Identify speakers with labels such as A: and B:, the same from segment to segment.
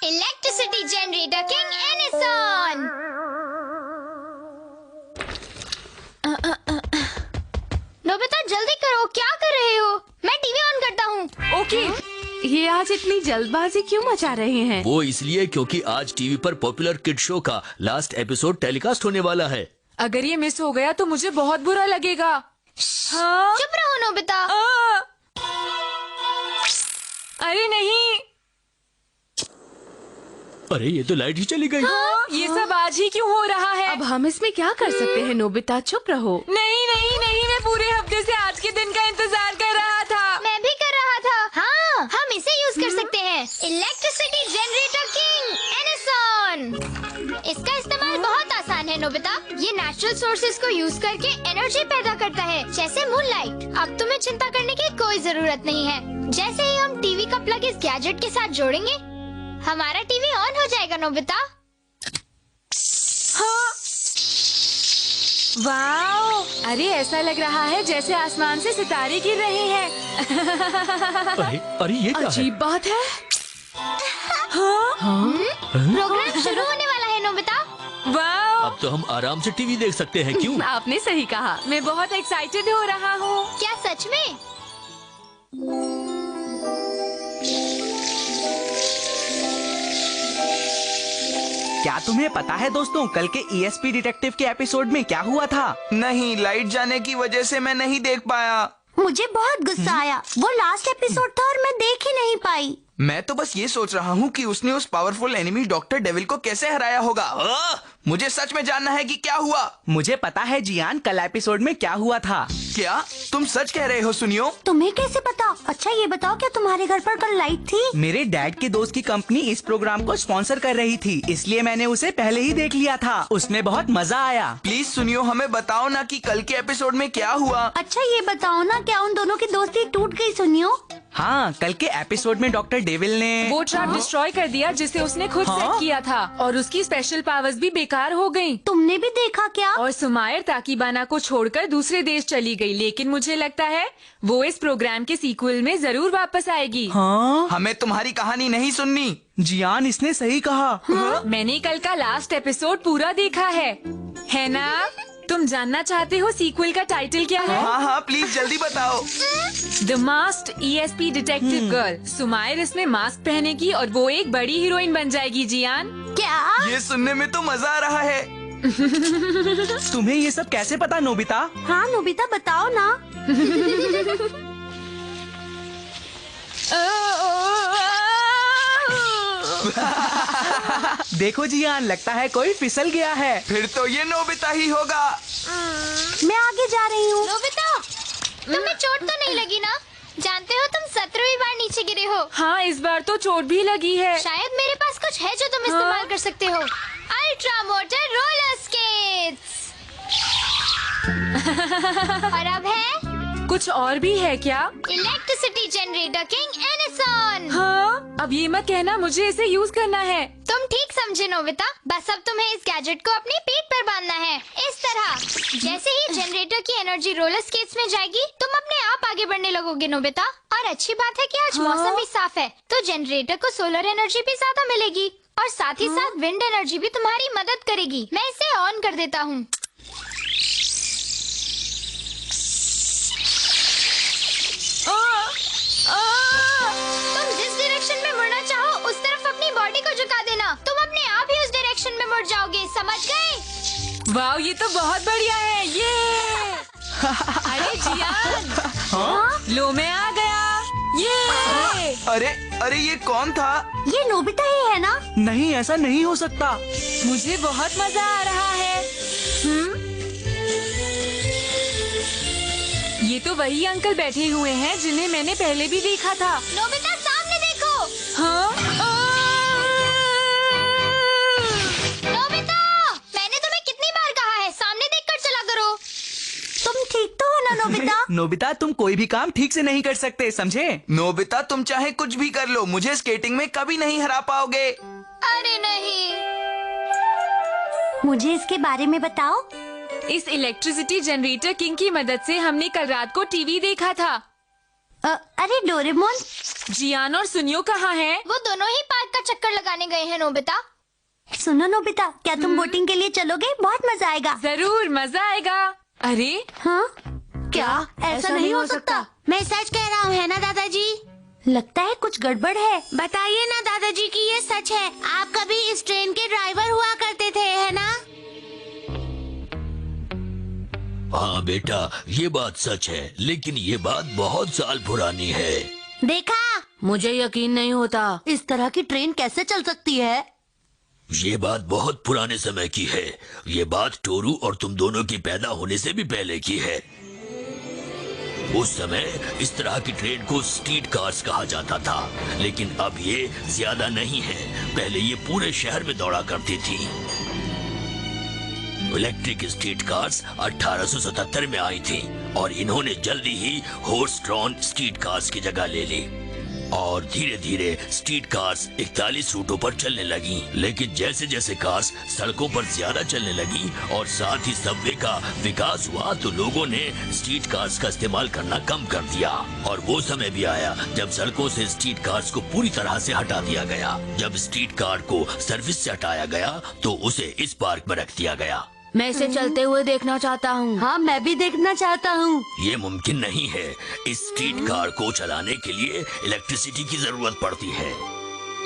A: Electricity generator king Edison. Nobita जल्दी करो, क्या कर रहे हो? मैं टीवी ऑन करता हूँ।
B: ओके। ये आज इतनी जल्दबाजी क्यों मचा रहे हैं?
C: वो इसलिए क्योंकि आज टीवी पर पॉपुलर किड शो का लास्ट एपिसोड टेलीकास्ट होने वाला है।
B: अगर ये मिस हो गया तो मुझे बहुत बुरा लगेगा। हाँ?
A: चुप रहो नोबिता।
B: अरे नहीं।
C: अरे ये तो लाइट ही चली गई।
B: ये सब आज ही क्यों हो रहा है?
D: अब हम इसमें क्या कर सकते हैं नोबिता, चुप रहो।
B: नहीं नहीं नहीं, मैं पूरे हफ्ते से आज के दिन का इंतजार कर रहा था।
A: मैं भी कर रहा था। हाँ, हम इसे यूज कर सकते हैं। Electricity generator king Edison. इसका इस्तेमाल बहुत आसान है नोबिता। ये नेचुरल सोर्सेज को यूज करके एनर्जी पैदा करता है, जैसे मूनलाइट। अब तुम्हें चिंता करने की कोई जरूरत नहीं है। जैसे ही हम टीवी का प्लग इस गैजेट के साथ जोड़ेंगे, हमारा टीवी ऑन हो जाएगा नोबिता।
B: हाँ। वाओ! अरे ऐसा लग रहा है जैसे आसमान से सितारे गिर रहे हैं।
C: अरे अरे ये क्या है?
D: अजीब बात है।
A: प्रोग्राम शुरू होने वाला है नोबिता।
B: वाओ!
C: अब तो हम आराम से टीवी देख सकते हैं। क्यों?
D: आपने सही कहा।
B: मैं बहुत एक्साइटेड हो रहा हूँ।
A: क्या सच में?
E: क्या तुम्हें पता है दोस्तों, कल के ESP डिटेक्टिव के एपिसोड में क्या हुआ था?
F: नहीं, लाइट जाने की वजह से मैं नहीं देख पाया।
A: मुझे बहुत गुस्सा आया। वो लास्ट एपिसोड था और मैं देख ही नहीं पाई।
F: मैं तो बस ये सोच रहा हूँ कि उसने उस पावरफुल एनिमी डॉक्टर डेविल को कैसे हराया होगा। मुझे सच में जानना है कि क्या हुआ।
E: मुझे पता है जियान, कल एपिसोड में क्या हुआ था।
F: क्या तुम सच कह रहे हो? सुनियो।
A: तुम्हें कैसे पता? अच्छा ये बताओ, क्या तुम्हारे घर पर कल लाइट थी?
E: मेरे डैड के दोस्त की कंपनी इस प्रोग्राम को स्पॉन्सर कर रही थी, इसलिए मैंने उसे पहले ही देख लिया था। उसमें बहुत मजा आया।
F: प्लीज सुनियो, हमें बताओ ना कि कल के एपिसोड में क्या हुआ।
A: अच्छा ये बताओ ना, क्या उन दोनों की दोस्ती टूट गई? सुनियो।
E: हाँ, कल के एपिसोड में डॉक्टर डेविल ने
B: वो ट्रैप डिस्ट्रॉय कर दिया जिसे उसने खुद सेट किया था, और उसकी स्पेशल पावर्स भी बेकार हो गयी।
A: तुमने भी देखा क्या?
B: और सुमायर ताकीबाना को छोड़कर दूसरे देश चली गई, लेकिन मुझे लगता है वो इस प्रोग्राम के सीक्वल में जरूर वापस आएगी।
E: हाँ?
F: हमें तुम्हारी कहानी नहीं सुननी।
E: जियान, इसने सही कहा।
B: मैंने कल का लास्ट एपिसोड पूरा देखा है ना? तुम जानना चाहते हो सीक्वल का टाइटल क्या है?
F: हाँ हाँ, प्लीज जल्दी बताओ।
B: The masked ESP detective girl. सुमायर इसमें मास्क पहनेगी और वो एक बड़ी हीरोइन बन जाएगी। जियान,
A: क्या?
F: ये सुनने में तो मजा आ रहा है।
E: तुम्हें ये सब कैसे पता नोबिता?
A: हाँ नोबिता, बताओ ना।
E: देखो जियान, लगता है कोई फिसल गया है।
F: फिर तो ये नोबिता ही होगा।
A: मैं आगे जा रही हूँ। नोबिता, तुम्हें चोट तो नहीं लगी ना? जानते हो तुम 17वीं बार नीचे गिरे हो।
B: हाँ, इस बार तो चोट भी लगी है।
A: शायद मेरे पास कुछ है जो तुम इस्तेमाल कर सकते हो। Ultra motor roller skates. और अब है
B: कुछ और भी है क्या?
A: Electricity generator king Edison.
B: हाँ, अब ये मत कहना मुझे इसे यूज करना है।
A: तुम ठीक समझे नोबिता। बस अब तुम्हें इस गैजेट को अपनी पीठ पर बांधना है, इस तरह। जैसे ही जनरेटर की एनर्जी रोलर स्केट्स में जाएगी, तुम अपने आप आगे बढ़ने लगोगे नोबिता। और अच्छी बात है कि आज मौसम भी साफ है, तो जनरेटर को सोलर एनर्जी भी ज्यादा मिलेगी, और साथ ही साथ विंड एनर्जी भी तुम्हारी मदद करेगी। मैं इसे ऑन कर देता हूँ। तुम जिस डायरेक्शन में मुड़ना चाहो उस तरफ अपनी बॉडी को झुका देना। तुम अपने आप ही उस डायरेक्शन में मुड़ जाओगे, समझ गए?
B: वाह, ये तो बहुत बढ़िया है। ये अरे जियान, लो मैं आ गया। ये
F: अरे अरे, ये कौन था?
A: ये नोबिता ही है ना?
E: नहीं, ऐसा नहीं हो सकता।
B: मुझे बहुत मजा आ रहा है। ये तो वही अंकल बैठे हुए हैं जिन्हें मैंने पहले भी देखा था।
A: नोबिता, सामने देखो।
B: हाँ?
A: नोबिता, मैंने तुम्हें कितनी बार कहा है, सामने देखकर चला करो। तुम ठीक तो हो ना नोबिता?
E: नोबिता, तुम कोई भी काम ठीक से नहीं कर सकते, समझे?
F: नोबिता, तुम चाहे कुछ भी कर लो, मुझे स्केटिंग में कभी नहीं हरा पाओगे।
A: अरे नहीं। मुझे इसके बारे में बताओ।
B: इस इलेक्ट्रिसिटी जनरेटर किंग की मदद से हमने कल रात को टीवी देखा था।
A: अरे डोरेमोन,
B: जियान और सुनियो कहाँ हैं?
A: वो दोनों ही पार्क का चक्कर लगाने गए हैं नोबिता।
G: सुनो नोबिता, क्या तुम बोटिंग के लिए चलोगे? बहुत मजा आएगा।
B: जरूर मजा आएगा। अरे
G: हाँ? क्या ऐसा नहीं हो सकता?
H: मैं सच कह रहा हूँ, है ना दादाजी?
G: लगता है कुछ गड़बड़ है।
H: बताइए ना दादाजी कि ये सच है। आप कभी इस ट्रेन के ड्राइवर हुआ करते थे, है ना?
C: हाँ बेटा, ये बात सच है, लेकिन ये बात बहुत साल पुरानी है।
H: देखा?
G: मुझे यकीन नहीं होता। इस तरह की ट्रेन कैसे चल सकती है?
C: ये बात बहुत पुराने समय की है। ये बात टोरू और तुम दोनों की पैदा होने से भी पहले की है। उस समय इस तरह की ट्रेन को स्ट्रीट कार्स कहा जाता था, लेकिन अब ये ज्यादा नहीं है। पहले ये पूरे शहर में दौड़ा करती थी। इलेक्ट्रिक स्ट्रीट कार्स 1877 में आई थी और इन्होंने जल्दी ही हॉर्स ड्रॉन स्ट्रीट कार्स की जगह ले ली और धीरे धीरे स्ट्रीट कार्स 41 रूटों पर चलने लगी। लेकिन जैसे जैसे कार्स सड़कों पर ज्यादा चलने लगी और साथ ही सबवे का विकास हुआ, तो लोगों ने स्ट्रीट कार्स का इस्तेमाल करना कम कर दिया। और वो समय भी आया जब सड़कों से स्ट्रीट कार्स को पूरी तरह से हटा दिया गया। जब स्ट्रीट कार को सर्विस से हटाया गया तो उसे इस पार्क में रख दिया गया।
G: मैं इसे चलते हुए देखना चाहता हूँ। हाँ, मैं भी देखना चाहता हूँ।
C: ये मुमकिन नहीं है। इस स्ट्रीट कार को चलाने के लिए इलेक्ट्रिसिटी की जरूरत पड़ती है,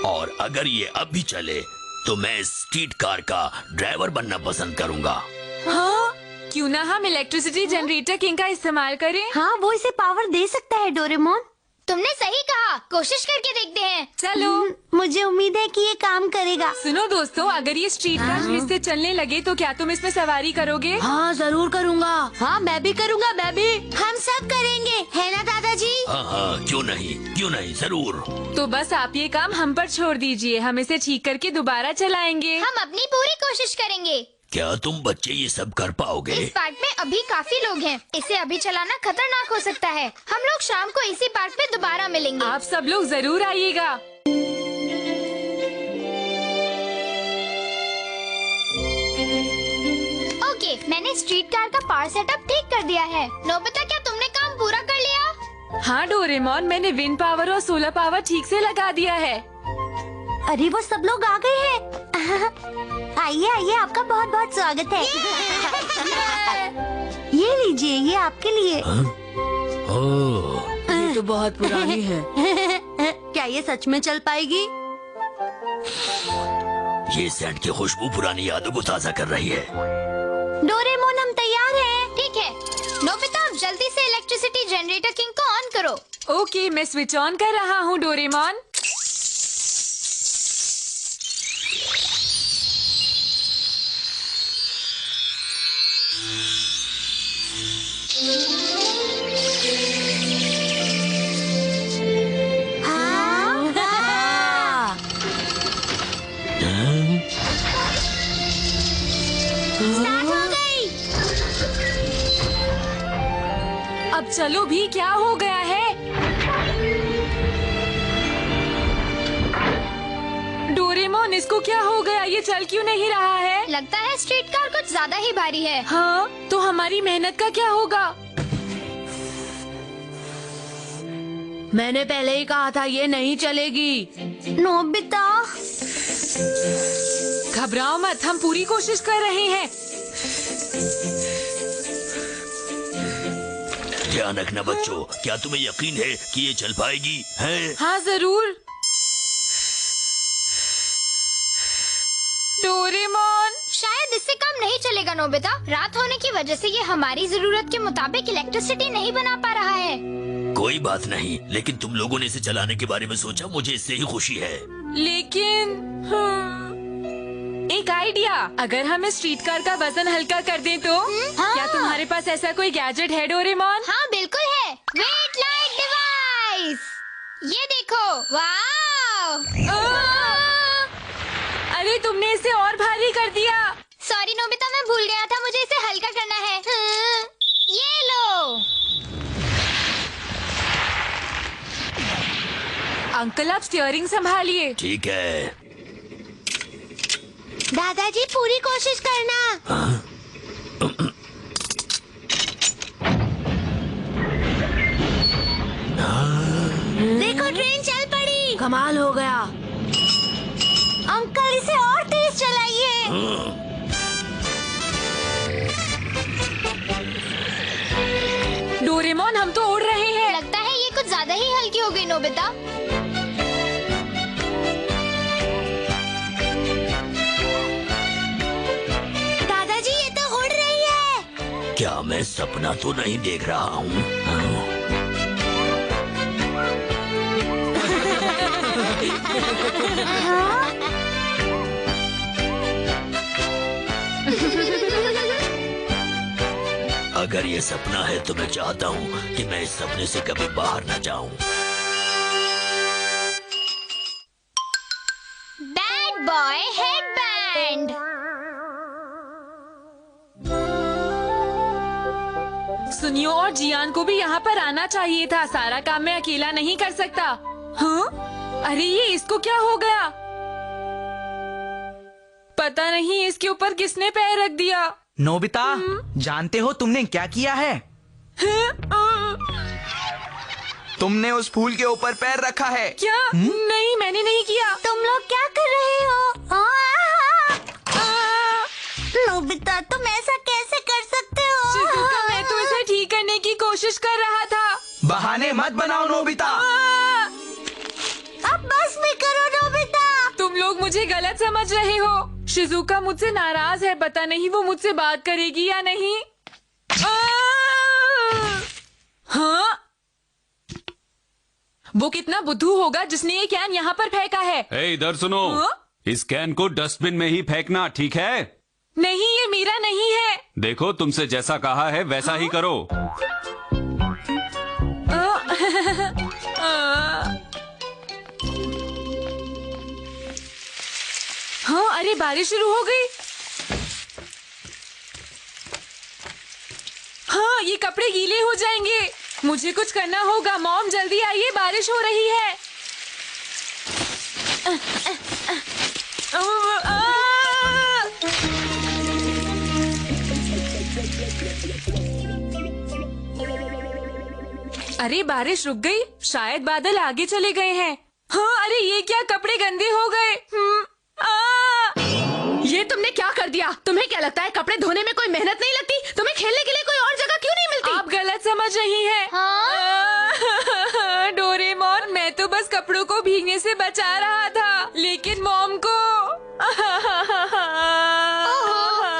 C: और अगर ये अब भी चले तो मैं इस स्ट्रीट कार का ड्राइवर बनना पसंद करूँगा।
B: हाँ, क्यों ना हम इलेक्ट्रिसिटी जनरेटर किंग का इस्तेमाल करें?
G: हाँ, वो इसे पावर दे सकता है डोरेमोन।
A: तुमने सही कहा, कोशिश करके देखते हैं।
B: चलो।
G: मुझे उम्मीद है कि ये काम करेगा।
B: सुनो दोस्तों, अगर ये स्ट्रीट कार फिर से चलने लगे तो क्या तुम इसमें सवारी करोगे?
G: हाँ, जरूर करूँगा। हाँ, मैं भी करूँगा, मैं भी।
H: हम सब करेंगे, है ना दादाजी?
C: हाँ हाँ, क्यों नहीं, जरूर।
B: तो बस आप ये काम हम पर छोड़ दीजिए, हम इसे ठीक करके दोबारा चलाएंगे।
A: हम अपनी पूरी कोशिश करेंगे।
C: क्या तुम बच्चे ये सब कर पाओगे?
A: इस पार्क में अभी काफी लोग हैं। इसे अभी चलाना खतरनाक हो सकता है। हम लोग शाम को इसी पार्क में दोबारा मिलेंगे।
B: आप सब लोग जरूर आइएगा।
A: ओके, मैंने स्ट्रीट कार का पावर सेटअप ठीक कर दिया है। नोबिता, क्या तुमने काम पूरा कर लिया?
B: हाँ डोरेमोन, मैंने विंड पावर और सोलर पावर ठीक से लगा दिया है।
G: अरे वो सब लोग आ गए हैं। आइए आइए, आपका बहुत बहुत स्वागत है। ये लीजिए, ये आपके लिए।
C: ओह,
G: ये तो बहुत पुरानी है। क्या ये सच में चल पाएगी?
C: ये सेंट की खुशबू पुरानी यादों को ताजा कर रही है।
G: डोरेमोन, हम तैयार हैं।
A: ठीक है नोबिता, अब जल्दी से इलेक्ट्रिसिटी जनरेटर किंग को ऑन करो।
B: ओके, मैं स्विच ऑन कर रहा हूँ डोरेमोन।
H: स्टार्ट हो गई।
B: अब चलो भी, क्या हो गया है? डोरेमोन, इसको क्या हो गया? ये चल क्यों नहीं रहा है?
A: लगता है स्ट्रीट कार कुछ ज्यादा ही भारी है।
B: हाँ, तो हमारी मेहनत का क्या होगा?
G: मैंने पहले ही कहा था ये नहीं चलेगी। नोबिता,
B: घबराओ मत, हम पूरी कोशिश कर रहे हैं।
C: ध्यान रखना बच्चों, क्या तुम्हें यकीन है कि ये चल पाएगी? है?
B: हाँ जरूर। डोरेमोन,
A: शायद इससे काम नहीं चलेगा नोबिता। रात होने की वजह से ये हमारी जरूरत के मुताबिक इलेक्ट्रिसिटी नहीं बना पा रहा है।
C: कोई बात नहीं, लेकिन तुम लोगों ने इसे चलाने के बारे में सोचा, मुझे इससे ही खुशी है।
B: लेकिन एक आइडिया, अगर हम इस स्ट्रीट कार का वजन हल्का कर दें तो? क्या तुम्हारे पास ऐसा कोई गैजेट है डोरेमोन?
A: हाँ बिल्कुल है, वेट लाइट डिवाइस। ये देखो, वाह!
B: अरे तुमने इसे और भारी कर दिया।
A: सॉरी नोबिता, मैं भूल गया था, मुझे इसे हल्का करना है। ये लो।
B: अंकल, आप स्टीयरिंग संभालिए।
C: ठीक है।
H: दादाजी, पूरी कोशिश करना। देखो, ट्रेन चल
D: कमाल हो गया।
G: अंकल इसे और तेज चलाइए।
B: डोरेमोन हम तो उड़ रहे हैं।
A: लगता है ये कुछ ज्यादा ही हल्की हो गई नोबिता।
H: दादाजी ये तो उड़ रही है।
C: क्या मैं सपना तो नहीं देख रहा हूँ? अगर ये सपना है तो मैं चाहता हूँ कि मैं इस सपने से कभी बाहर न जाऊं।
A: Bad boy headband.
B: सुनियो और जियान को भी यहाँ पर आना चाहिए था। सारा काम मैं अकेला नहीं कर सकता। हाँ? अरे ये इसको क्या हो गया? पता नहीं इसके ऊपर किसने पैर रख दिया।
E: नोबिता, जानते हो तुमने क्या किया है?
F: तुमने उस फूल के ऊपर पैर रखा है।
B: क्या? नहीं, मैंने नहीं किया।
G: तुम लोग क्या कर रहे हो? नोबिता तुम ऐसा कैसे कर सकते हो?
B: शिजुका, मैं तो इसे ठीक करने की कोशिश कर रहा था।
F: बहाने मत बनाओ नोबिता।
G: अब बस भी करो नोबिता।
B: तुम लोग मुझे गलत समझ रहे हो। शिजुका मुझसे नाराज है। पता नहीं वो मुझसे बात करेगी या नहीं। हाँ? वो कितना बुद्धू होगा जिसने ये कैन यहाँ पर फेंका है।
I: ए, इधर सुनो।
B: हाँ?
I: इस कैन को डस्टबिन में ही फेंकना, ठीक है?
B: नहीं, ये मेरा नहीं है।
I: देखो, तुमसे जैसा कहा है वैसा ही करो।
B: हाँ, अरे बारिश शुरू हो गई। हाँ, ये कपड़े गीले हो जाएंगे। मुझे कुछ करना होगा। मॉम जल्दी आइए, बारिश हो रही है। अरे बारिश रुक गई। शायद बादल आगे चले गए हैं। हाँ, अरे ये क्या, कपड़े गंदे हो गए।
D: ये तुमने क्या कर दिया? तुम्हें क्या लगता है कपड़े धोने में कोई मेहनत नहीं लगती? तुम्हें खेलने के लिए कोई और जगह क्यों नहीं मिलती?
B: आप गलत समझ रही हैं। डोरेमोन, मैं तो बस कपड़ों को भीगने से बचा रहा था, लेकिन मॉम को।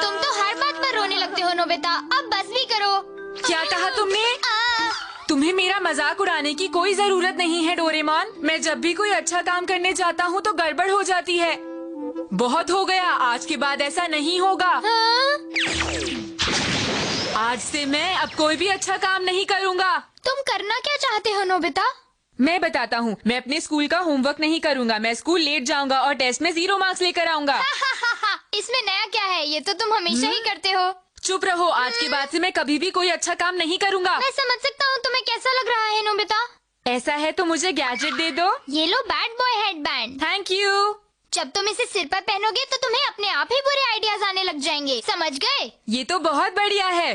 A: तुम तो हर बात पर रोने लगते हो नोबिता। अब बस भी करो।
B: क्या कहा तुमने? तुम्हें मेरा मजाक उड़ाने की कोई जरूरत नहीं है डोरेमोन। मैं जब भी कोई अच्छा काम करने जाता हूँ तो गड़बड़ हो जाती है। बहुत हो गया, आज के बाद ऐसा नहीं होगा। आज से मैं अब कोई भी अच्छा काम नहीं करूँगा।
A: तुम करना क्या चाहते हो नोबिता?
B: मैं बताता हूँ। मैं अपने स्कूल का होमवर्क नहीं करूँगा। मैं स्कूल लेट जाऊँगा और टेस्ट में 0 मार्क्स लेकर आऊँगा।
A: इसमें नया क्या है? ये तो तुम हमेशा ही करते हो।
B: चुप रहो। आज के बाद से मैं कभी भी कोई अच्छा काम नहीं करूँगा।
A: मैं समझ सकता हूँ तुम्हें कैसा लग रहा है नोबिता।
B: ऐसा है तो मुझे गैजेट दे दो।
A: ये लो bad boy headband.
B: Thank you.
A: जब तुम इसे सिर पर पहनोगे तो तुम्हें अपने आप ही बुरे आइडियाज आने लग जाएंगे। समझ गए?
B: ये तो बहुत बढ़िया है।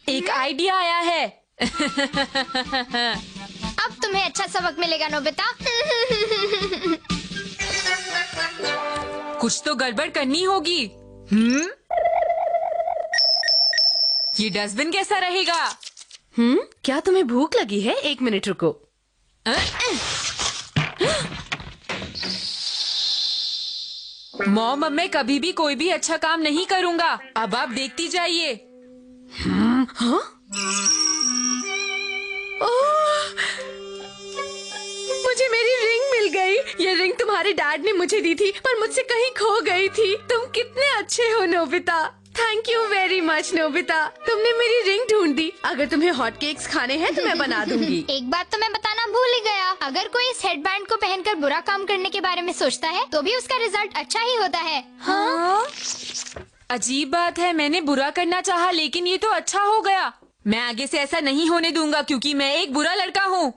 B: एक आइडिया आया है।
A: अब तुम्हें अच्छा सबक मिलेगा नोबिता।
B: कुछ तो गड़बड़ करनी होगी। ये डस्टबिन कैसा रहेगा?
D: क्या तुम्हें भूख लगी है? 1 मिनट रुको।
B: मॉम, अब मैं कभी भी कोई भी अच्छा काम नहीं करूँगा। अब आप देखती जाइए।
D: मुझे मेरी रिंग मिल गई। ये रिंग तुम्हारे डैड ने मुझे दी थी, पर मुझसे कहीं खो गई थी। तुम कितने अच्छे हो Nobita. Thank you very much Nobita. तुमने मेरी रिंग ढूंढ दी। अगर तुम्हें हॉट केक्स खाने हैं तो मैं बना दूंगी।
A: एक बात तो मैं बताना भूल ही गया। अगर कोई इस हेडबैंड को पहनकर बुरा काम करने के बारे में सोचता है तो भी उसका रिजल्ट अच्छा ही होता है।
B: हाँ? अजीब बात है। मैंने बुरा करना चाहा, लेकिन ये तो अच्छा हो गया। मैं आगे से ऐसा नहीं होने दूंगा, क्योंकि मैं एक बुरा लड़का हूँ।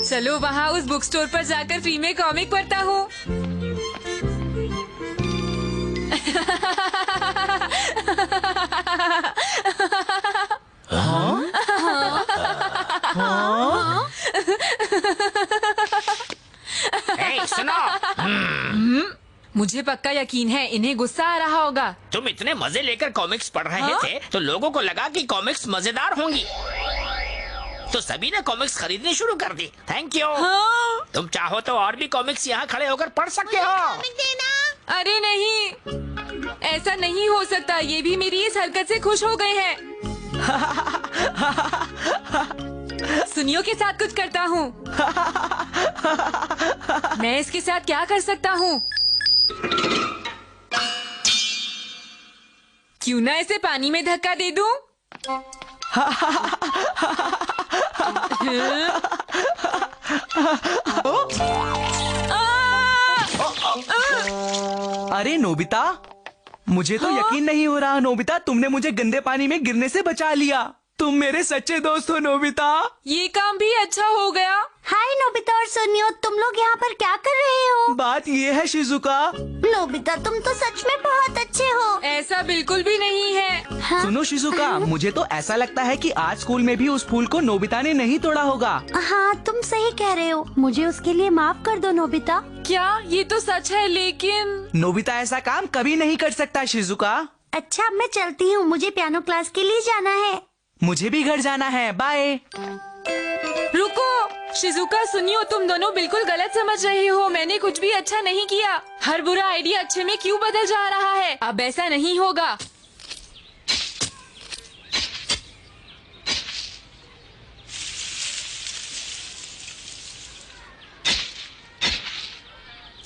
B: चलो वहाँ उस बुक स्टोर पर जाकर फ्री में कॉमिक पढ़ता हूँ।
C: हाँ?
B: मुझे पक्का यकीन है इन्हें गुस्सा आ रहा होगा।
J: तुम इतने मजे लेकर कॉमिक्स पढ़ रहे
B: हाँ?
J: थे तो लोगों को लगा कि कॉमिक्स मजेदार होंगी, तो सभी ने कॉमिक्स खरीदनी शुरू कर दी। Thank you.
B: हाँ?
J: तुम चाहो तो और भी कॉमिक्स यहाँ खड़े होकर पढ़ सकते हो।
B: अरे नहीं, ऐसा नहीं हो सकता। ये भी मेरी इस हरकत से खुश हो गए हैं। सुनियो के साथ कुछ करता हूँ। मैं इसके साथ क्या कर सकता हूँ? क्यों ना इसे पानी में धक्का दे दूँ?
E: अरे नोबिता, मुझे तो यकीन नहीं हो रहा नोबिता, तुमने मुझे गंदे पानी में गिरने से बचा लिया। तुम मेरे सच्चे दोस्त हो नोबिता।
B: ये काम भी अच्छा हो गया।
G: हाय नोबिता और सुनियो, तुम लोग यहाँ पर क्या कर रहे हो?
E: बात ये है शिजुका।
G: नोबिता तुम तो सच में बहुत अच्छे हो।
B: ऐसा बिल्कुल भी नहीं है।
G: हाँ?
E: सुनो शिजुका, मुझे तो ऐसा लगता है कि आज स्कूल में भी उस फूल को नोबिता ने नहीं तोड़ा होगा।
G: हाँ तुम सही कह रहे हो, मुझे उसके लिए माफ कर दो नोबिता।
B: क्या ये तो सच है, लेकिन
E: नोबिता ऐसा काम कभी नहीं कर सकता शिजुका।
G: अच्छा अब मैं चलती हूँ, मुझे पियानो क्लास के लिए जाना है।
E: मुझे भी घर जाना है, बाय।
B: रुको शिजुका, सुनियो, तुम दोनों बिल्कुल गलत समझ रहे हो। मैंने कुछ भी अच्छा नहीं किया। हर बुरा आइडिया अच्छे में क्यों बदल जा रहा है? अब ऐसा नहीं होगा।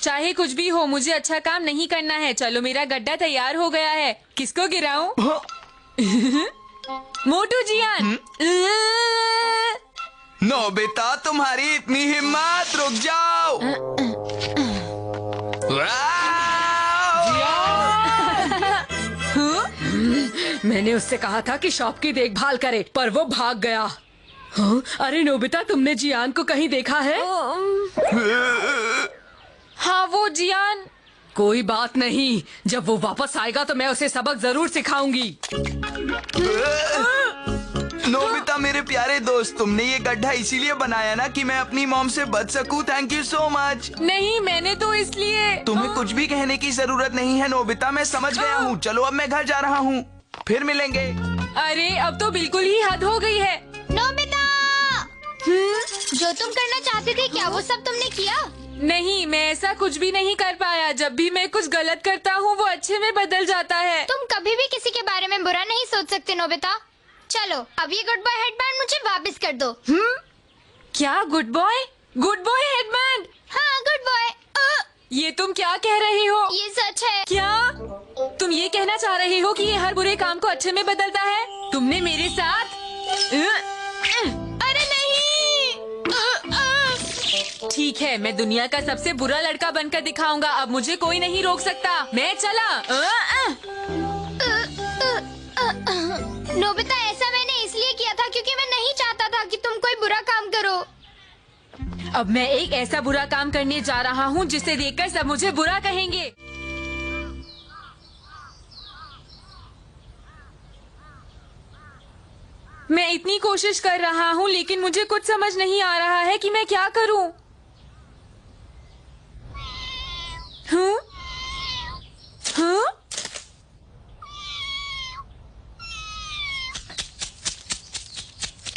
B: चाहे कुछ भी हो, मुझे अच्छा काम नहीं करना है। चलो मेरा गड्ढा तैयार हो गया है। किसको गिराऊं? मोटू जियान।
F: नोबिता तुम्हारी इतनी हिम्मत, रुक जाओ।
D: मैंने उससे कहा था कि शॉप की देखभाल करे, पर वो भाग गया। हाँ? अरे नोबिता, तुमने जियान को कहीं देखा है?
B: हाँ वो जियान।
D: कोई बात नहीं, जब वो वापस आएगा तो मैं उसे सबक जरूर सिखाऊंगी।
F: नोबिता मेरे प्यारे दोस्त, तुमने ये गड्ढा इसीलिए बनाया ना कि मैं अपनी मॉम से बच सकूं। Thank you so much.
B: नहीं, मैंने तो इसलिए।
F: तुम्हें कुछ भी कहने की जरूरत नहीं है नोबिता, मैं समझ गया हूँ। चलो अब मैं घर जा रहा हूँ, फिर मिलेंगे।
B: अरे अब तो बिल्कुल ही हद हो गई है।
A: नोबिता, जो तुम करना चाहते थे क्या वो सब तुमने किया?
B: नहीं, मैं ऐसा कुछ भी नहीं कर पाया। जब भी मैं कुछ गलत करता हूँ वो अच्छे में बदल जाता है।
A: तुम कभी भी किसी के बारे में बुरा नहीं सोच सकते नोबिता। चलो अब ये गुड बॉय हेडबैंड मुझे वापस कर दो।
B: क्या good boy? Good boy headband?
A: हाँ गुड बॉय।
B: ये तुम क्या कह रही हो?
A: ये सच है।
B: क्या तुम ये कहना चाह रही हो कि ये हर बुरे काम को अच्छे में बदलता है? तुमने मेरे साथ
A: अरे नहीं।
B: ठीक है, मैं दुनिया का सबसे बुरा लड़का बनकर दिखाऊंगा। अब मुझे कोई नहीं रोक सकता। मैं चला।
A: नोबिता, ऐसा मैंने इसलिए किया था क्योंकि मैं नहीं चाहता था कि तुम कोई बुरा काम करो।
B: अब मैं एक ऐसा बुरा काम करने जा रहा हूँ जिसे देखकर सब मुझे बुरा कहेंगे। मैं इतनी कोशिश कर रहा हूँ लेकिन मुझे कुछ समझ नहीं आ रहा है कि मैं क्या करूँ। हाँ? हाँ?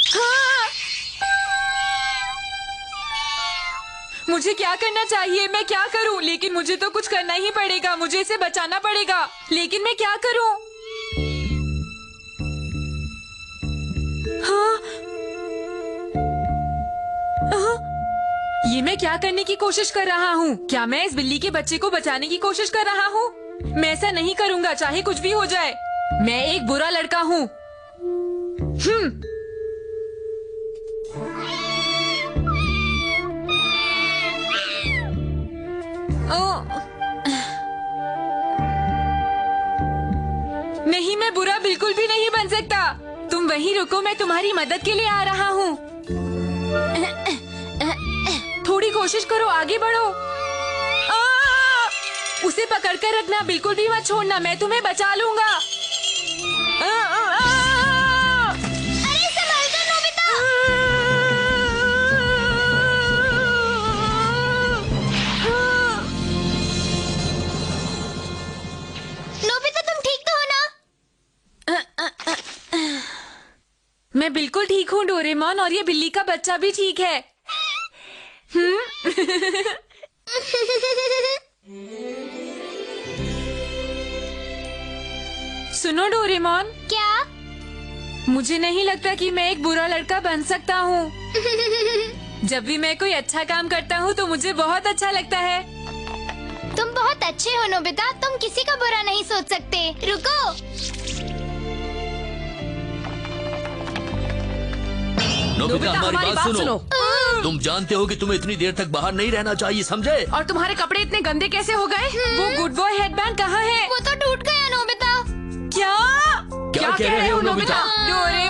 B: हाँ? मुझे क्या करना चाहिए? मैं क्या करूं? लेकिन मुझे तो कुछ करना ही पड़ेगा। मुझे इसे बचाना पड़ेगा। लेकिन मैं क्या करूं? हाँ? हाँ? ये मैं क्या करने की कोशिश कर रहा हूँ? क्या मैं इस बिल्ली के बच्चे को बचाने की कोशिश कर रहा हूँ? मैं ऐसा नहीं करूँगा, चाहे कुछ भी हो जाए। मैं एक बुरा लड़का हूँ। नहीं, मैं बुरा बिल्कुल भी नहीं बन सकता। तुम वहीं रुको, मैं तुम्हारी मदद के लिए आ रहा हूँ। थोड़ी कोशिश करो, आगे बढ़ो। उसे पकड़कर रखना, बिल्कुल भी मत छोड़ना। मैं तुम्हें बचा लूंगा।
A: अरे संभल कर नोबिता।
B: मैं बिल्कुल ठीक हूँ डोरेमोन, और ये बिल्ली का बच्चा भी ठीक है। सुनो डोरेमोन,
A: क्या?
B: मुझे नहीं लगता कि मैं एक बुरा लड़का बन सकता हूँ। जब भी मैं कोई अच्छा काम करता हूँ तो मुझे बहुत अच्छा लगता है।
A: तुम बहुत अच्छे हो नोबिता, तुम किसी का बुरा नहीं सोच सकते। रुको,
C: नोबिता हमारी बात सुनो। तुम जानते हो कि तुम्हें इतनी देर तक बाहर नहीं रहना चाहिए, समझे?
B: और तुम्हारे कपड़े इतने गंदे कैसे हो गए? वो गुड बॉय हेडबैंड कहाँ है?
A: वो तो टूट गया नोबिता।
B: क्या
C: क्या कह रहे हो नोबिता?
B: डोरे